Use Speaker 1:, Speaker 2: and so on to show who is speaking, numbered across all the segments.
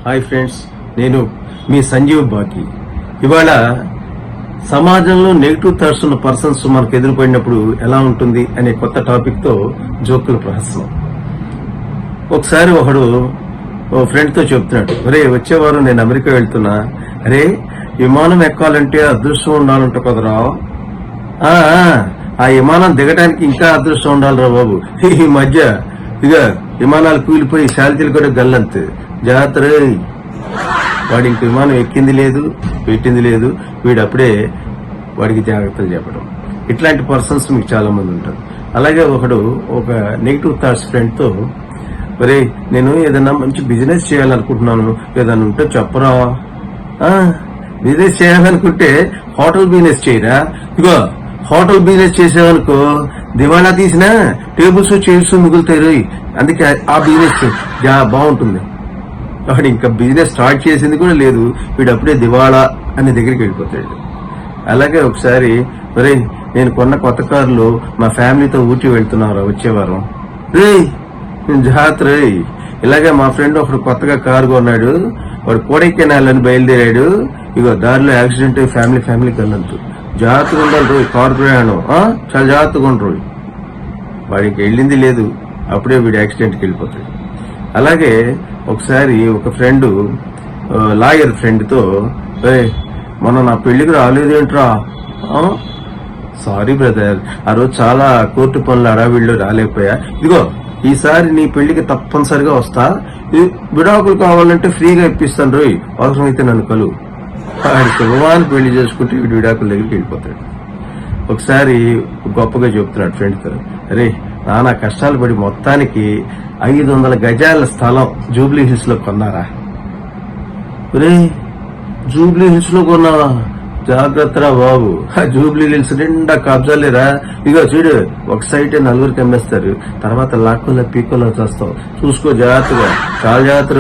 Speaker 1: Hi friends, నేను మీ సంజీవ్ బాకి. ఇవాళ సమాజంలో నెగిటివ్ థాట్స్ ఉన్న పర్సన్స్ మనకు ఎదురుపడినప్పుడు ఎలా ఉంటుంది అనే కొత్త టాపిక్ తో జోకుల ప్రహసనం. ఒకసారి ఒకడు ఓ ఫ్రెండ్ తో చెప్తున్నాడు, అరే వచ్చేవారు నేను అమెరికా వెళ్తున్నా, అరే విమానం ఎక్కాలంటే అదృష్టం ఉండాలంట కదరా, ఆ విమానం దిగడానికి ఇంకా అదృష్టం ఉండాలిరా బాబు. ఈ మధ్య ఇక విమానాలు కూలిపోయి శాలితీలు కూడా గల్లంతు జాతర. వాడి ఇంక విమానం ఎక్కింది లేదు, పెట్టింది లేదు, వీడు అప్పుడే వాడికి జాగ్రత్తలు చెప్పడం. ఇట్లాంటి పర్సన్స్ మీకు చాలా మంది ఉంటారు. అలాగే ఒకడు ఒక నెగిటివ్ థాట్స్ ఫ్రెండ్ తో, ఒరే నేను ఏదన్నా మంచి బిజినెస్ చేయాలనుకుంటున్నాను, ఏదన్నా ఉంటే చెప్పరా. బిజినెస్ చేయాలనుకుంటే హోటల్ బిజినెస్ చేయరా, ఇగో హోటల్ బిజినెస్ చేసావనుకో దివాళా తీసినా టేబుల్స్ చైర్స్ మిగులుతాయి, అందుకే ఆ బిజినెస్ బాగుంటుంది. వాడు ఇంకా బిజినెస్ స్టార్ట్ చేసింది కూడా లేదు, వీడు అప్పుడే దివాళా అనే దగ్గరికి వెళ్ళిపోతాడు. అలాగే ఒకసారి ఒరే నేను కొన్న కొత్త కారులో మా ఫ్యామిలీతో ఊటీ వెళ్తున్నారా వచ్చేవారం, రే జాతర. ఇలాగే మా ఫ్రెండ్ ఒకడు కొత్తగా కారు కొన్నాడు, వాడు కొడైకెనాల్ అని బయలుదేరాడు, ఇగో దారిలో యాక్సిడెంట్ ఫ్యామిలీకి వెళ్ళొద్దు, జాగ్రత్తగా ఉండాలి రోజు కారు ప్రయాణం, చాలా జాగ్రత్తగా ఉండరు. వాడికి వెళ్ళింది లేదు, అప్పుడే వీడు యాక్సిడెంట్కి వెళ్ళిపోతాడు. అలాగే ఒకసారి ఒక ఫ్రెండ్ లాయర్ ఫ్రెండ్ తో, మనం నా పెళ్లికి రాలేదేంట్రా, సారీ బ్రదర్ ఆ రోజు చాలా కోర్టు పనులు అడావిళ్ళు రాలేకపోయా, ఇదిగో ఈసారి నీ పెళ్లికి తప్పనిసరిగా వస్తా, విడాకులు కావాలంటే ఫ్రీగా ఇప్పిస్తాను రోయ్, అవసరమైతే నన్ను కలువు. వాడి శుభవాన్ని పెళ్లి చేసుకుంటే వీడు విడాకుల దగ్గరికి వెళ్ళిపోతాడు. ఒకసారి గొప్పగా చెప్తున్నాడు ఫ్రెండ్ తో, అరే నానా కష్టాలు పడి మొత్తానికి 500 గజాల స్థలం జూబ్లీ హిల్స్ లో కొన్నారా. రే జూబ్లీ హిల్స్ లో కొన్నావా, జాగ్రత్తరా బాబు, జూబ్లీ హిల్స్ నిండా కబ్జాలేరా, ఇగో చూడు ఒక సైట్ 4 అమ్మేస్తారు, తర్వాత లాక్కుల్లో పీకోలో చేస్తావు, చూసుకో జాగ్రత్తగా, చాలా జాగ్రత్త,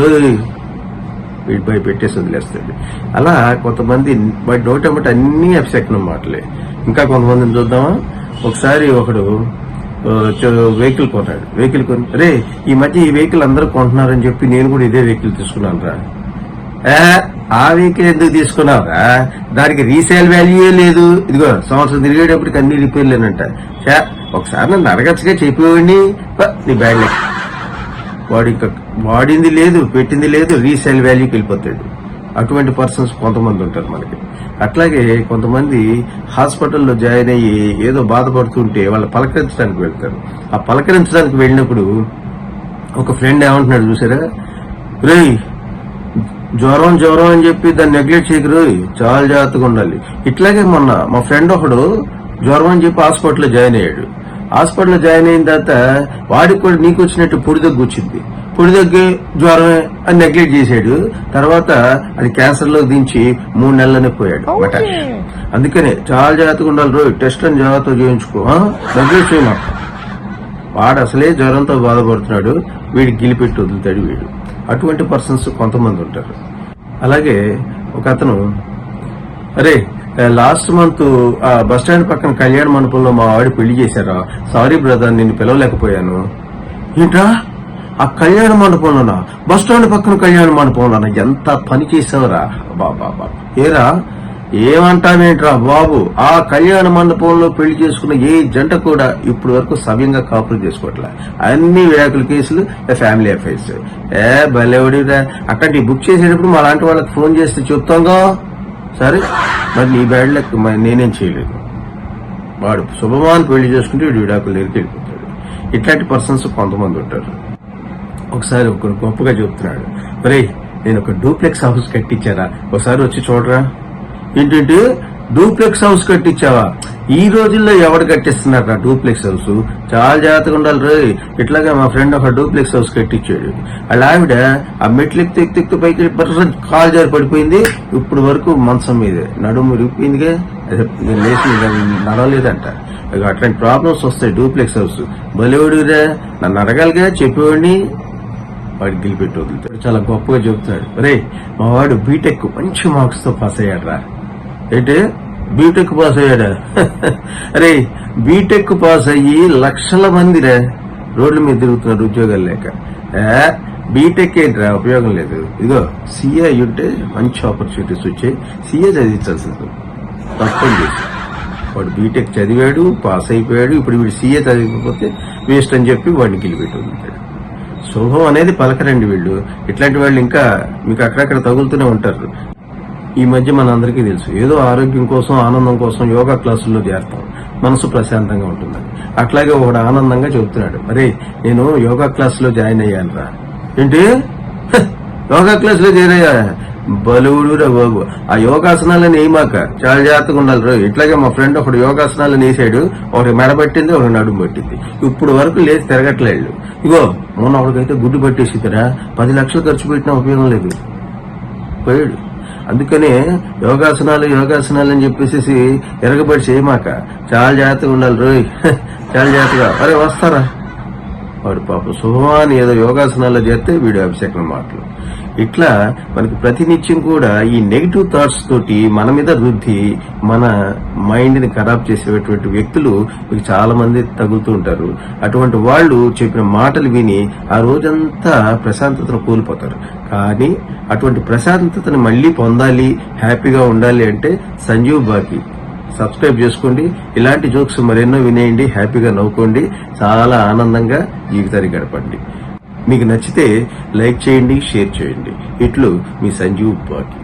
Speaker 1: వీటిపై పెట్టేసి వదిలేస్తాడు. అలా కొంతమంది వాడి నోటమ్మట అన్ని అప్సెక్నం మాటలే. ఇంకా కొంతమందిని చూద్దామా. ఒకసారి ఒకడు వెహికల్ కొన్నాడు, వెహికల్ కొని, రే ఈ మధ్య ఈ వెహికల్ అందరూ కొంటున్నారని చెప్పి నేను కూడా ఇదే వెహికల్ తీసుకున్నాను రా. ఆ వెహికల్ ఎందుకు తీసుకున్నావురా, దానికి రీసేల్ వాల్యూయే లేదు, ఇదిగో సంవత్సరం తిరిగేటప్పటికి అన్ని రిపేర్లేనంట. ఒకసారి నన్ను అడగచ్చుగా చెప్పేవాడిని, నీ బ్యాగ్ వాడు ఇంకా వాడింది లేదు, పెట్టింది లేదు, రీసేల్ వాల్యూకి వెళ్ళిపోతాడు. అటువంటి పర్సన్స్ కొంతమంది ఉంటారు మనకి. అట్లాగే కొంతమంది హాస్పిటల్లో జాయిన్ అయ్యి ఏదో బాధపడుతుంటే వాళ్ళు పలకరించడానికి వెళ్తారు. ఆ పలకరించడానికి వెళ్ళినప్పుడు ఒక ఫ్రెండ్ ఏమంటున్నాడు చూసారా, రేయ్ జ్వరం అని చెప్పి దాన్ని నెగ్లెక్ట్ చేయకరు, చాలా జాగ్రత్తగా ఉండాలి. ఇట్లాగే మొన్న మా ఫ్రెండ్ ఒకడు జ్వరం అని చెప్పి హాస్పిటల్లో జాయిన్ అయ్యాడు. హాస్పిటల్లో జాయిన్ అయిన తర్వాత వాడికి కూడా నీకు వచ్చినట్టు పొడి దగ్గు వచ్చింది, పొడి దగ్గు జ్వరమే అని నెగ్లెక్ట్ చేశాడు. తర్వాత అది క్యాన్సర్ లో దించి 3 నెలలనే పోయాడు బట. అందుకనే చాలా జాగ్రత్తగా ఉండాలి రోజు, టెస్ట్ అని జాగ్రత్తగా చేయించుకో, నెగ్లెక్ట్ చేయమా. వాడు అసలే జ్వరంతో బాధపడుతున్నాడు, వీడికి గిలిపెట్టి వదులుతాడు వీడు. అటువంటి పర్సన్స్ కొంతమంది ఉంటారు. అలాగే ఒక అతను, అరే లాస్ట్ మంత్ ఆ బస్ స్టాండ్ పక్కన కళ్యాణ మండపంలో మా వాడి పెళ్లి చేశారా, సారీ బ్రదర్ నిన్ను పిలవలేకపోయాను. ఏంట్రా ఆ కళ్యాణ మండపంలోనా, బస్ స్టాండ్ పక్కన కళ్యాణ మండపంలోనా, ఎంత పని చేసావురా బాబా. ఏరా ఏమంటావేంట్రా బాబు, ఆ కళ్యాణ మండపంలో పెళ్లి చేసుకున్న ఏ జంట కూడా ఇప్పుడు వరకు సవ్యంగా కాపురం చేసుకోవట్లే, అన్ని విడాకుల కేసులు, ఫ్యామిలీ అఫైర్స్. భలేవడిరా, అక్కడ బుక్ చేసేటప్పుడు మా లాంటి వాళ్ళకి ఫోన్ చేస్తే చెప్తాంగా, సరే మరి నీ బ్యాడ్ లెక్క నేనేం చేయలేదు. వాడు శుభమాన్ పెళ్లి చేసుకుంటే వీడు విడాకుల దగ్గరికి వెళ్ళిపోతాడు. ఇట్లాంటి పర్సన్స్ కొంతమంది ఉంటారు. ఒకసారి ఒకరు గొప్పగా చెప్తున్నాడు, ఒరే నేను ఒక డూప్లెక్స్ హౌస్ కట్టించారా, ఒకసారి వచ్చి చూడరా. ఏంటంటే డూప్లెక్స్ హౌస్ కట్టించావా, ఈ రోజుల్లో ఎవరు కట్టిస్తున్నారా డూప్లెక్స్ హౌస్, చాలా జాగ్రత్తగా ఉండాలి రే. ఇట్లాగా మా ఫ్రెండ్ ఒక డూప్లెక్స్ హౌస్ కట్టించాడు. వాళ్ళ ఆవిడ ఆ మెట్లు ఎక్కుతూ పైకి కాలు జారి పడిపోయింది, ఇప్పుడు వరకు మంచం మీదే, నడుము విరిగిపోయిందిగా, నేను లేచి నడవలేదంట. అట్లాంటి ప్రాబ్లమ్స్ వస్తాయి డూప్లెక్స్ హౌస్. బలివాడురా, నన్ను అడగాలిగా చెప్పేవాడిని, వాడికి గిలిపెట్టి వదులుతాడు. చాలా గొప్పగా చెబుతున్నాడు, రే మా వాడు బీటెక్ మంచి మార్క్స్ తో పాస్ అయ్యాడు రా. ఏంటి బీటెక్ పాస్ అయ్యాడా, అరే బీటెక్ పాస్ అయ్యి లక్షల మందిరా రోడ్ల మీద తిరుగుతున్నారు ఉద్యోగాలు లేక. బీటెక్ ఏంట్రా ఉపయోగం లేదు. ఇదిగో సీఏ అయ్యుంటే మంచి ఆపర్చునిటీస్ వచ్చాయి. సీఏ చదివించాల్సింది తప్పండి. వాడు బీటెక్ చదివాడు, పాస్ అయిపోయాడు. ఇప్పుడు వీడు సీఏ చదివిపోతే వేస్ట్ అని చెప్పి వాడిని గిలిపెట్టి ఉంటాడు. శుభం అనేది పలకరండి వీళ్ళు. ఇట్లాంటి వాళ్ళు ఇంకా మీకు అక్కడక్కడ తగులుతూనే ఉంటారు. ఈ మధ్య మనందరికీ తెలుసు, ఏదో ఆరోగ్యం కోసం ఆనందం కోసం యోగా క్లాసుల్లో చేరతాం, మనసు ప్రశాంతంగా ఉంటుందని. అట్లాగే ఒకడు ఆనందంగా చెబుతున్నాడు, అరే నేను యోగా క్లాసులో జాయిన్ అయ్యాను రా. ఏంటి యోగా క్లాసులో జాయిన్ అయ్యా? బలువుడు రా బాబు. ఆ యోగాసనాలను వేయమాక, చాలా జాగ్రత్తగా ఉండాలి రో. ఇట్లాగే మా ఫ్రెండ్ ఒకడు యోగాసనాలను వేసాడు, ఒకటి మెడ పట్టింది, ఒకటి నడుము పట్టింది. ఇప్పుడు వరకు లేచి తిరగట్లేదు. ఇగో మొన్న ఒకడికైతే గుడ్డు పట్టేసిద్దరా, 10 లక్షలు ఖర్చు పెట్టినా ఉపయోగం లేదు, పోయాడు. అందుకనే యోగాసనాలు అని చెప్పేసి ఎరగబడి చేయమాక, చాలా జాగ్రత్తగా ఉండాలి రోయ్, చాలా జాగ్రత్తగా. అరే వస్తారా వాడు పాపం శుభమాని ఏదో యోగాసనాల్లో చేస్తే వీడు అభిషేకం మాటలు. ఇట్లా మనకి ప్రతినిత్యం కూడా ఈ నెగిటివ్ థాట్స్ తోటి మన మీద రుద్ది మన మైండ్ ని ఖరాబ్ చేసేటువంటి వ్యక్తులు మీకు చాలా మంది తగులుతూ ఉంటారు. అటువంటి వాళ్ళు చెప్పిన మాటలు విని ఆ రోజంతా ప్రశాంతతను కోల్పోతారు. కానీ అటువంటి ప్రశాంతతను మళ్లీ పొందాలి, హ్యాపీగా ఉండాలి అంటే సంజీవ్ బాకి సబ్స్క్రైబ్ చేసుకోండి. ఇలాంటి జోక్స్ మరెన్నో వినేయండి, హ్యాపీగా నవ్వుకోండి, చాలా ఆనందంగా జీవితాన్ని గడపండి. మీకు నచ్చితే లైక్ చేయండి, షేర్ చేయండి. ఇట్లు మీ సంజీవ్ బాకి.